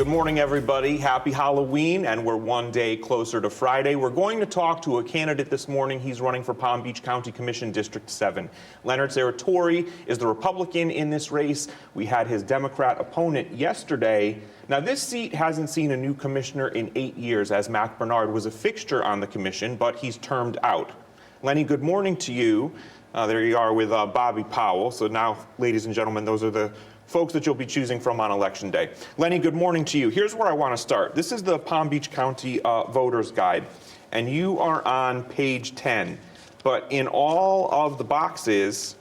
Good morning, everybody. Happy Halloween, and we're one day closer to Friday. We're going to talk to a candidate this morning. He's running for Palm Beach County Commission District 7. Leonard Serratore is the Republican in this race. We had his Democrat opponent yesterday. Now, this seat hasn't seen a new commissioner in 8 years, as Mac Bernard was a fixture on the commission, but he's termed out. Lenny, good morning to you. There you are with Bobby Powell. So now, ladies and gentlemen, those are the folks that you'll be choosing from on Election Day. Lenny, good morning to you. Here's where I want to start. This is the Palm Beach County Voters Guide, and you are on page 10. But in all of the boxes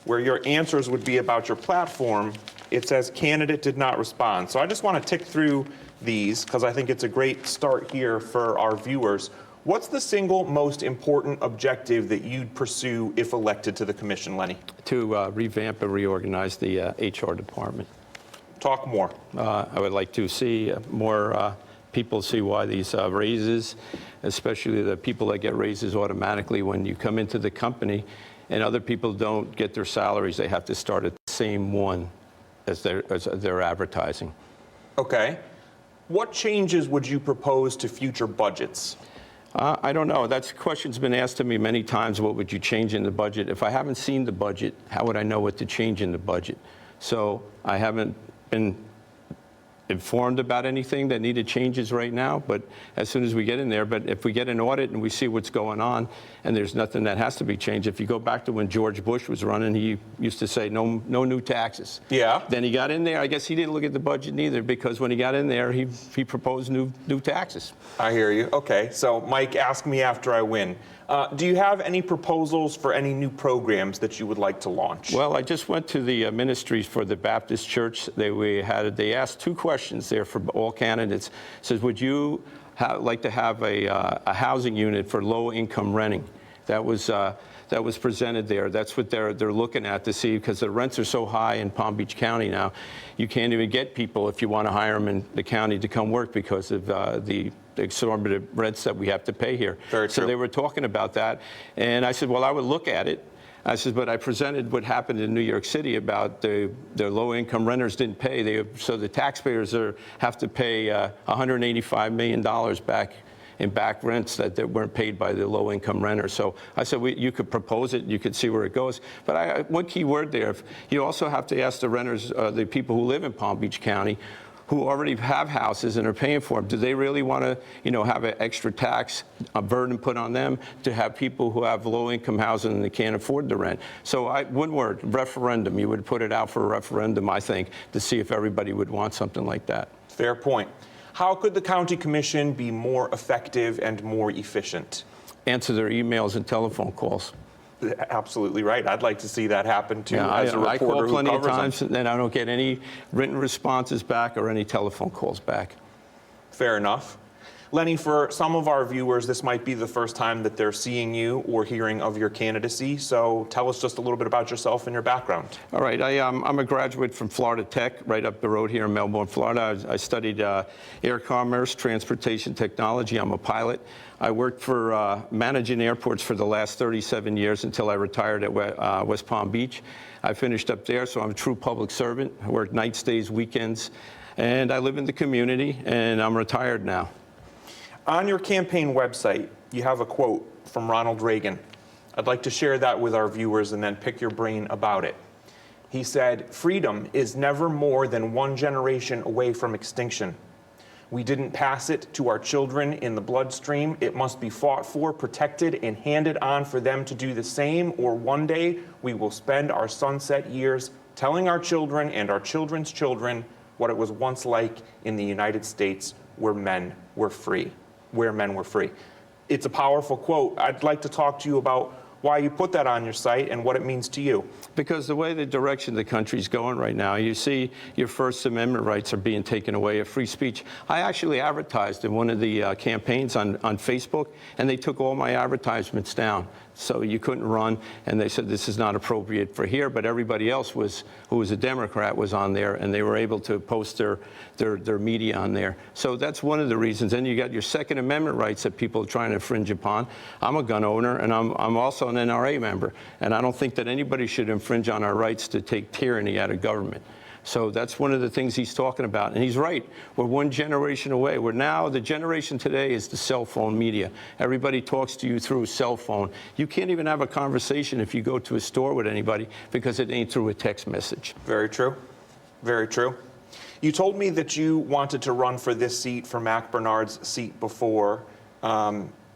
where your answers would be about your platform, it says candidate did not respond. So I just want to tick through these because I think it's a great start here for our viewers. What's the single most important objective that you'd pursue if elected to the commission, Lenny? To revamp and reorganize the HR department. Talk more. I would like to see more people see why these raises, especially the people that get raises automatically when you come into the company, and other people don't get their salaries. They have to start at the same one as they're advertising. Okay. What changes would you propose to future budgets? I don't know. That question's been asked to me many times. What would you change in the budget? If I haven't seen the budget, how would I know what to change in the budget? So I haven't been informed about anything that needed changes right now, but as soon as we get in there, but if we get an audit and we see what's going on and there's nothing that has to be changed, if you go back to when George Bush was running, he used to say no new taxes. Yeah. Then he got in there, I guess he didn't look at the budget neither, because when he got in there, he proposed new taxes. I hear you. Okay, so Mike, ask me after I win. Do you have any proposals for any new programs that you would like to launch? Well, I just went to the ministries for the Baptist Church. They asked two questions there for all candidates. It says, would you like to have a housing unit for low-income renting? That was presented there. That's what they're looking at to see, because the rents are so high in Palm Beach County now. You can't even get people, if you want to hire them in the county, to come work because of the exorbitant rents that we have to pay here. Very true. So they were talking about that, and I said, well, I would look at it. I said, but I presented what happened in New York City about the low-income renters didn't pay. So the taxpayers have to pay $185 million back in back rents that weren't paid by the low-income renters. So I said, you could propose it, you could see where it goes. But one key word there, you also have to ask the renters, the people who live in Palm Beach County, who already have houses and are paying for them, do they really want to, have an extra tax, a burden put on them to have people who have low-income housing and they can't afford the rent? So one word, referendum. You would put it out for a referendum, I think, to see if everybody would want something like that. Fair point. How could the county commission be more effective and more efficient? Answer their emails and telephone calls. Absolutely right. I'd like to see that happen too. Yeah, as a reporter I call plenty of times, them. and I don't get any written responses back or any telephone calls back. Fair enough. Lenny, for some of our viewers, this might be the first time that they're seeing you or hearing of your candidacy. So tell us just a little bit about yourself and your background. All right. I'm a graduate from Florida Tech, right up the road here in Melbourne, Florida. I studied air commerce, transportation technology. I'm a pilot. I worked for managing airports for the last 37 years until I retired at West Palm Beach. I finished up there, so I'm a true public servant. I work nights, days, weekends, and I live in the community, and I'm retired now. On your campaign website, you have a quote from Ronald Reagan. I'd like to share that with our viewers and then pick your brain about it. He said, "Freedom is never more than one generation away from extinction. We didn't pass it to our children in the bloodstream. It must be fought for, protected, and handed on for them to do the same, or one day we will spend our sunset years telling our children and our children's children what it was once like in the United States where men were free." Where men were free. It's a powerful quote. I'd like to talk to you about why you put that on your site and what it means to you. Because the way the direction the country's going right now, you see your First Amendment rights are being taken away, of free speech. I actually advertised in one of the campaigns on Facebook, and they took all my advertisements down. So you couldn't run, and they said this is not appropriate for here, but everybody else who was a Democrat was on there, and they were able to post their media on there. So that's one of the reasons. And you got your Second Amendment rights that people are trying to infringe upon. I'm a gun owner, and I'm also an NRA member, and I don't think that anybody should infringe on our rights to take tyranny out of government. So that's one of the things he's talking about. And he's right. We're one generation away. We're now, the generation today is the cell phone media. Everybody talks to you through a cell phone. You can't even have a conversation if you go to a store with anybody because it ain't through a text message. Very true. Very true. You told me that you wanted to run for this seat, for Mac Bernard's seat before,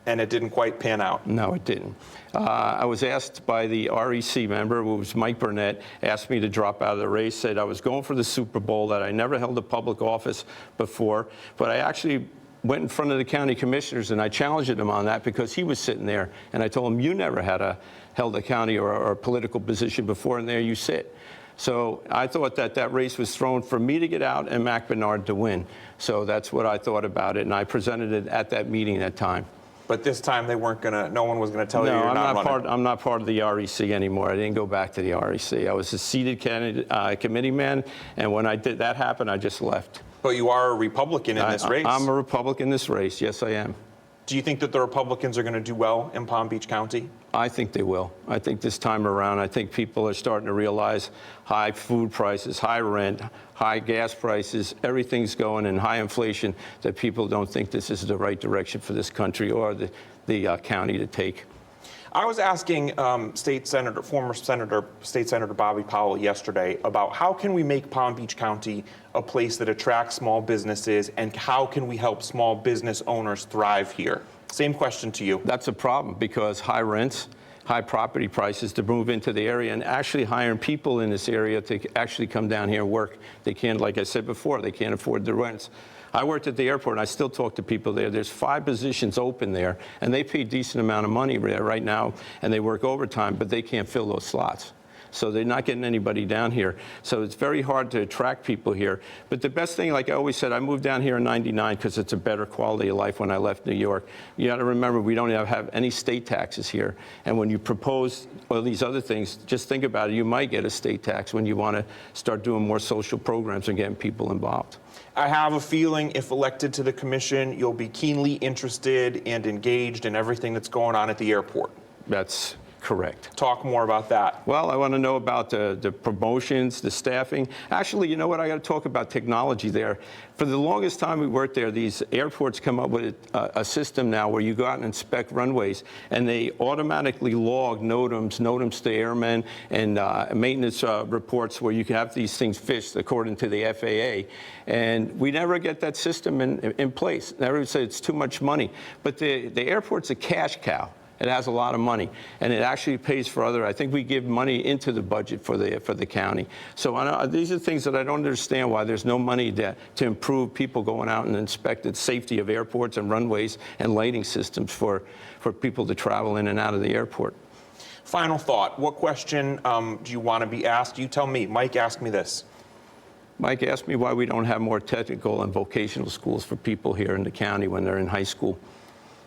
and it didn't quite pan out. No, it didn't. I was asked by the REC member, who was Mike Burnett, asked me to drop out of the race, said I was going for the Super Bowl, that I never held a public office before, but I actually went in front of the county commissioners and I challenged him on that because he was sitting there, and I told him, you never held a county or a political position before, and there you sit. So I thought that race was thrown for me to get out and Mac Bernard to win. So that's what I thought about it, and I presented it at that meeting that time. But this time they weren't gonna. No one was gonna tell you No, you're not running. I'm not part of the REC anymore. I didn't go back to the REC. I was a seated candidate, committee man, and when that happened, I just left. But you are a Republican in this race. I'm a Republican in this race. Yes, I am. Do you think that the Republicans are going to do well in Palm Beach County? I think they will. I think this time around, I think people are starting to realize high food prices, high rent, high gas prices, everything's going, and high inflation, that people don't think this is the right direction for this country or the county to take. I was asking former State Senator Bobby Powell yesterday about how can we make Palm Beach County a place that attracts small businesses, and how can we help small business owners thrive here? Same question to you. That's a problem, because high rents, high property prices to move into the area, and actually hiring people in this area to actually come down here and work. They can't, like I said before, they can't afford the rents. I worked at the airport, and I still talk to people there. There's 5 positions open there, and they pay a decent amount of money there right now, and they work overtime, but they can't fill those slots. So they're not getting anybody down here. So it's very hard to attract people here. But the best thing, like I always said, I moved down here in '99 because it's a better quality of life when I left New York. You got to remember, we don't have any state taxes here. And when you propose all these other things, just think about it. You might get a state tax when you want to start doing more social programs and getting people involved. I have a feeling if elected to the commission, you'll be keenly interested and engaged in everything that's going on at the airport. That's correct. Talk more about that. Well, I want to know about the promotions, the staffing. Actually, you know what? I got to talk about technology there. For the longest time we worked there, these airports come up with a system now where you go out and inspect runways, and they automatically log NOTAMs to airmen, and maintenance reports where you can have these things fished according to the FAA. And we never get that system in place. Everyone says it's too much money. But the airport's a cash cow. It has a lot of money, and it actually pays for other. I think we give money into the budget for the county. So these are things that I don't understand, why there's no money to improve people going out and inspect the safety of airports and runways and lighting systems for people to travel in and out of the airport. Final thought. What question do you want to be asked? You tell me. Mike asked me this. Mike asked me why we don't have more technical and vocational schools for people here in the county when they're in high school.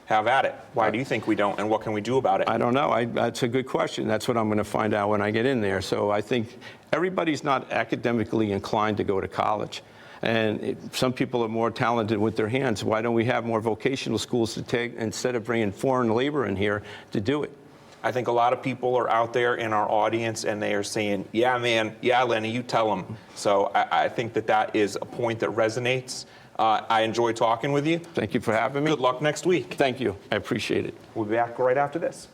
Have at it. Why do you think we don't, and what can we do about it? I don't know. That's a good question. That's what I'm going to find out when I get in there. So I think everybody's not academically inclined to go to college. And some people are more talented with their hands. Why don't we have more vocational schools to take, instead of bringing foreign labor in here to do it? I think a lot of people are out there in our audience, and they are saying, yeah, man, yeah, Lenny, you tell them. So I think that is a point that resonates. I enjoy talking with you. Thank you for having me. Good luck next week. Thank you. I appreciate it. We'll be back right after this.